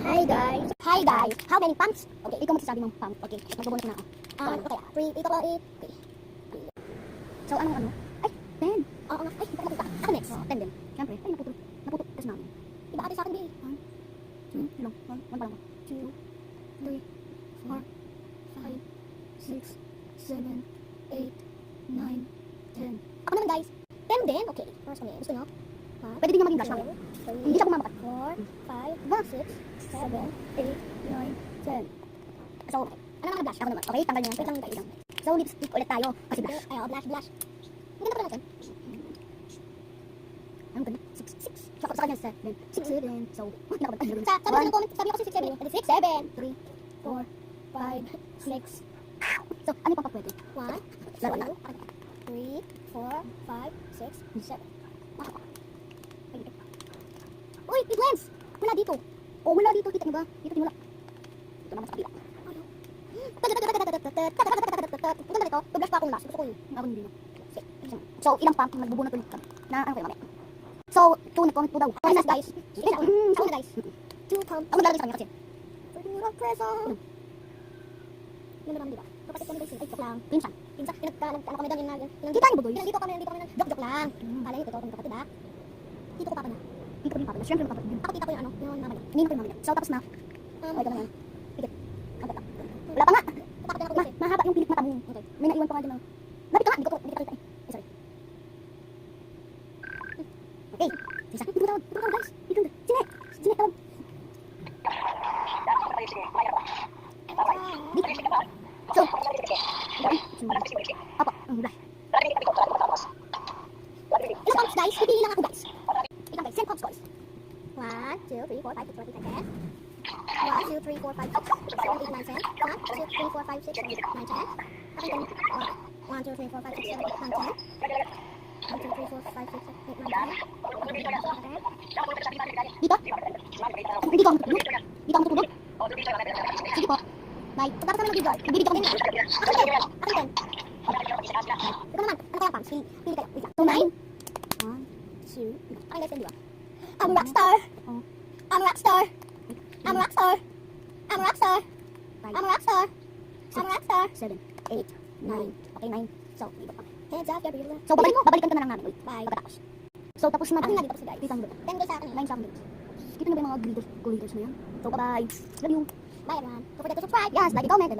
Hi guys! How many pumps? Okay, ikaw magsasabi ng pump. Okay, magbubunot na ako. Okay, 3, ito ko 8. So, anong ano? Ay, 10. Oo nga. Ay, nakita. Ako next. 10 din. Siyempre, ay, naputo test namin. Iba ate sa akin, B. 1, 2, ilang? 1 pa lang. 2, 3, 4, 5, 6, 7, 8, 9, 10. Ako naman guys. 10 din? Okay. First one, gusto nyo? Pwede din nyo maging blush namin. Hindi siya kumamakat. 4, 5, 6, 7, 8, 9, 10. So, ano naman blush? Ako naman. Okay, tanggal nyo. Wait lang guys. So, lipstick ulit tayo. Kasi blush. Ay, blush. Ang ganda pa natin. Ang ganda. 6. Sa kanya 7. 6, 7. So, nakabalik. Sabi ko sa comment, sabi ko kasi 6, 7. 6, 7. 3, 4, 5, 6. So, ano yung pangpapwede? 1, 2, 3, 4, 5, 6, 7. Uy, may lens! Wala dito. Oh, wala dito. Kita nyo ba? Dito wala. Dito naman sa kabila. Ito na dito. Blush pa akong last. Gusto ko yun. Ako hindi na. So, ilang pump magbubunot ulit kami. Na ano kayo mamaya. So, 2 nag-comment po daw. Okay na guys. Ako na guys. 2 pump. Ako naglalagay sa kanya kasi. Pwede present. Yun naman diba? Kapatid kami guys. Ay, joke lang. Pinsan. Pinagkano kami doon yung kita niyo ba guys? Dito kami. Joke lang. Kala niyo totoo kami kapatid ha. Dito ko papa na. Dito ko yung papa na. Siyempre kapatid. Ako tita ko yung ano. Yung mama niya. Hindi ko yung mama niya. So, tapos na. Okay, gano'n yan. Sige. Wala pa nga. Mahaba yung pilik mata mo. Okay. May naiwan pa nga dyan. Lapit ka nga. Hindi ko kita. Sorry. Okay. Isa. Dito tawag guys. Dito. Sine tawag. So. Apa. Ilang pumps guys? Pipili lang ako guys. Ilang guys? 10 pumps guys. 1, 2, 3, 4, 5, 6, 7, 8, 9, 10. 1, 2, 3, 4, 5, 6, 7, 8, 9, 10. 1, 2, 3, 4, 5, 6, 7, 8, 9, 10. Akin din. 1, 2, 3, 4, 5, 6, 7, 8, 9, 10. 1, 2, 3, 4, 5, 6, 7, 8, 9, 10. Dito? Hindi ka matutulog? Hindi ka matutulog? Sige po. Bye. Pagkatapos namin mag-video, magbibigyan ko din. Akin din. Ito naman. Ano kaya pumps? Pili kayo. Wait lang. 2, 9. 1, 2. Akin guys, di ba? I'm a rockstar. I'm a rockstar. I'm a rockstar. I'm a rockstar. I'm a rockstar. I'm a rockstar. 7, 8, 9. Okay, 9. So, dito pa. Heads up, Gabriela. So, babalikan ka na lang namin. Wait, bye. Pagkatapos. So, tapos na. Akin nga dito tapos guys. 10 guys sa akin. 9 sa akin. Kita nyo ba yung mga glitters na yan? So, bye-bye. Love you. Bye everyone. Don't forget to subscribe. Yes, like and comment.